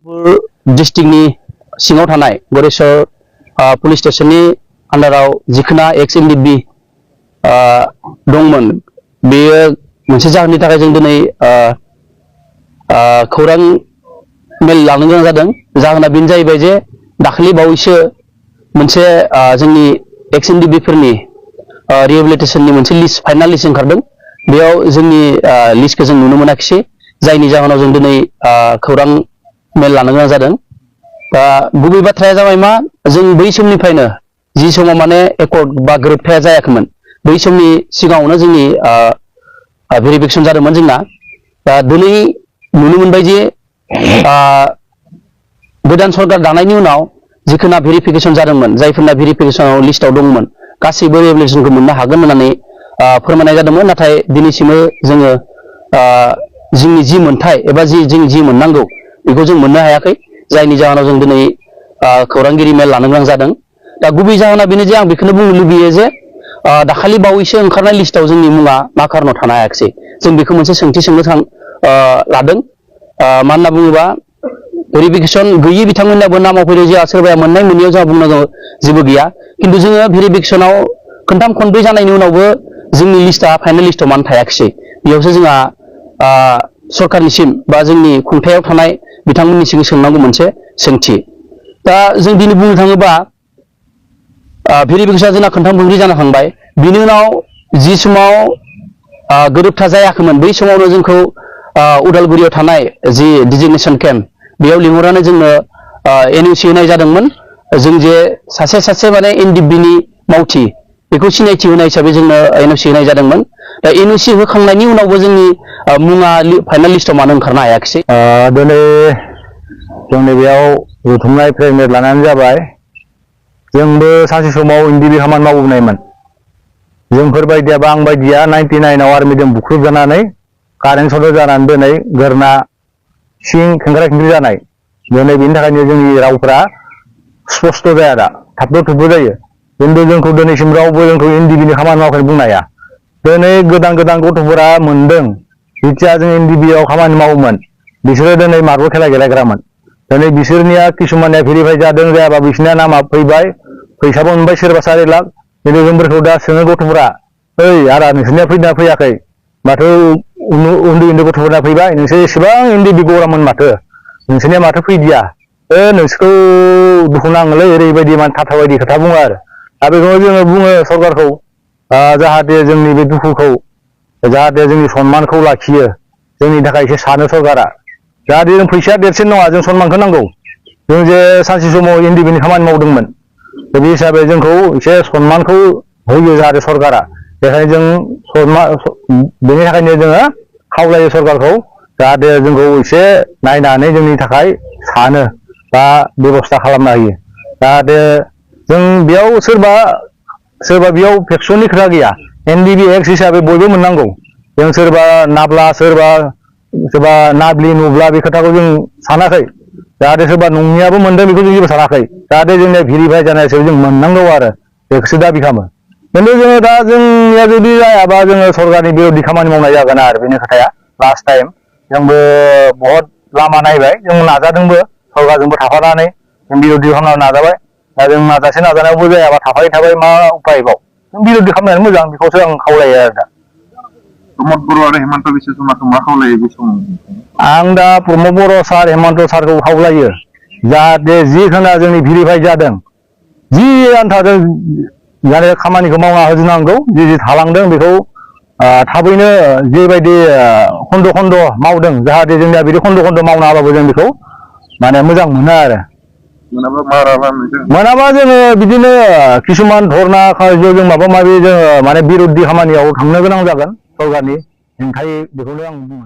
डिस्ट्रिक्टनि सिङाव थानाय गरेस्वर पुलिस स्टेशननि आन्डाराव जिखुना एक्स एनडिबि दंमोन बेयो मोनसे जाहोननि थाखाय जों दिनै खौरां मेल लानो गोनां जादों। जाहोना बेनो जाहैबाय जे दाखालि बावैसो मोनसे जोंनि एक्स एनडिबिफोरनि रिहेबिलिटेसननि मोनसे लिस्ट फाइनाल लिस्ट ओंखारदों। बेयाव जोंनि लिस्टखौ जों नुनो मोनाखिसै, जायनि जाहोनाव जों दिनै खौरां मेल लानो गोनां जादों। दा गुबै बाथ्राया जाबाय मा, जों बै समनिफ्रायनो जि समाव माने एकर्ड बा गोरोबथाया जायाखैमोन बै समनि सिगाङावनो जोंनि भेरिफिकेसन जादोंमोन जोंना। दा दिनै नुनो मोनबाय जे गोदान सरकार दानायनि उनाव जिखुना भेरिफिकेसन जादोंमोन, जायफोरना भेरिफिकेसनाव लिस्टआव दंमोन गासैबो रिहेबिलिटेसनखौ मोननो हागोन होननानै फोरमायनाय जादोंमोन। नाथाय दिनैसिमबो जोङो जोंनि जि मोनथाय एबा जों जि मोननांगौ बेखौ जों मोननो हायाखै, जायनि जाहोनाव जों दिनै खौरांगिरि मेल लानो गोनां जादों। दा गुबै जाहोना बेनो जे आं बेखौनो बुंनो लुबैयो जे दाखालि बावैसो ओंखारनाय लिस्टआव जोंनि मुङा मा खारनाव थानो हायाखिसै, जों बेखौ मोनसे सोंथि सोंनो लादों। मा होनना बुङोबा भेरिफिकेसन गैयि बिथांमोननियाबो नामाव फैदों, जोंहा सोरबाया मोननाय मोनैयाव जोंहा बुंनांगौ जेबो गैया। खिन्थु जोङो भेरिफिकेसनाव खनथाम खनब्रै जानायनि उनावबो जोंनि लिस्टआ फाइनेल लिस्टआव मानो थायाखिसै, बेयावसो जोंहा सरकारनिसिम बा जोंनि खुंथायाव थानाय बिथांमोननिसिम सोंनांगौ मोनसे सोंथि। दा जों दिनै बुंनो थाङोबा भेरिफिकेसना जोंना खनथाम खनब्रै जाना थांबाय। बिनि उनाव जि समाव गोरोबथा जायाखैमोन बै समावनो जोंखौ उदालगुरियाव थानाय जि डिजिगनेसन केम्प बेयाव लिंहरनानै जोंनो एनअसि होनाय जादोंमोन। जों जे सासे माने एनडिबिनि मावथि बेखौ सिनायथि होनाय हिसाबै जोंनो एनअसि होनाय जादोंमोन। दा एनअसि होखांनायनि उनावबो जोंनि मुङा फाइनाल लिस्टआव मानो ओंखारनो हायाखिसै। दिनै जोंनि बेयाव जुथुमनाय प्रेरमेट लानानै जाबाय, जोंबो सानसे समाव एनडिबि खामानि मावबोनायमोन। जोंफोरबायदिया बा आं बायदिया 99आव आर्मिजों बुख्रुबजानानै कारेन्ट सर्ट जानानै दिनै गोरना सिं खेंख्रा खेंख्रि जानाय, दिनै बेनि थाखायनो जोंनि रावफ्रा स्पस्ट जाया, दा थाबबो थुबबो जायो। खिन्थु जोंखौ दिनैसिम रावबो जोंखौ एनडिबिनि खामानि मावखैनो बुंनो हाया। दिनै गोदान गथ'फोरा मोनदों, जिथिया जों एनडिबिआव खामानि मावोमोन बिसोरो दिनै मार्बल खेला गेलेग्रामोन। दिनै बिसोरनिया किसुमानिया भेरिफाइ जादों जायाबा बिसोरनिया नामा फैबाय, फैसाबो मोनबाय सोरबा 4 लाख। खिन्थु जोंफोरखौ दा सोङो गथ'फोरा, ओइ आदा नोंसोरनिया फैदोंना फैयाखै, माथो उन्दै उन्दै गथ'फोरा फैबाय, नोंसोर एसेबां एनडिबि गौरामोन माथो, नोंसोरनिया माथो फैदिया, नोंसोरखौ दुखु नाङोलै ओरैबायदि मान थाथा बायदि खोथा बुङो आरो। दा बेखौनो जोङो बुङो सरकारखौ, जाहाथे जोंनि बे दुखुखौ, जाहाथे जोंनि सनमानखौ लाखियो, जोंनि थाखाय एसे सानो सरकारा। जाहाथे जों फैसाया देरसिन नङा, जों सनमानखौ नांगौ। जों जे सानसे समाव एनडिबिनि खामानि मावदोंमोन, बे हिसाबै जोंखौ एसे सनमानखौ होयो जाहाथे सरकारा। बेखायनो जों बेनि थाखायनो जोङो खावलायो सरकारखौ, जाहाथे जोंखौ एसे नायनानै जोंनि थाखाय सानो बा बेबस्था खालामना होयो। जाहाथे जों बेयाव सोरबा बेयाव भेक्सननि खोथा गैया, एनडिबि एक्ट हिसाबै बयबो मोननांगौ। जों सोरबा नाब्ला सोरबा नाब्लि नुब्ला बे खोथाखौ जों सानाखै, जाहाथे सोरबा नङियाबो मोनदों बेखौ जों जेबो सानाखै। जाहाथे जोंनिया भेरिफाइ जानाय हिसाबै जों मोननांगौ आरो बेखौसो दाबि खालामो। खिन्थु जोङो दा जोंनिया जुदि जायाबा जोङो सरकारनि बिरोधि खामानि मावनाय जागोन आरो बेनि खोथाया। लास्ट टाइम जोंबो बहुद लामा नायबाय, जों नाजादोंबो सरकारजोंबो थाफानानै जों बिरोधि खालामनो नाजाबाय। दा जों नाजानायावबो जायाबा थाबाय मा उपायबाव, जों बिरोधि खालामनायानो मोजां, बेखौसो आं खावलायो आरो। दा प्रमद बर' आरो हेमन्त बिश्व शर्माखौ मा खावलायो बे समाव? आं दा प्रमद बर' सार, हेमन्त सारखौ खावलायो, जाहाथे जिखुनु जोंनि भेरिफाइ जादों, जि आन्थाजों जाहाथे खामानिखौ मावना होजोबनांगौ, जि थालांदों बेखौ थाबैनो जेबायदि खन्द' मावदों, जाहाथे जोंनिया बिदि खन्द' मावना होबाबो जों बेखौ माने मोजां मोनो आरो। मोनाबा जोङो बिदिनो किसुमान धरना जों माबा माबि जोङो माने बिरोधि खामानियाव थांनो गोनां जागोन सरकारनि हेंथायै, बेखौनो आं बुङो।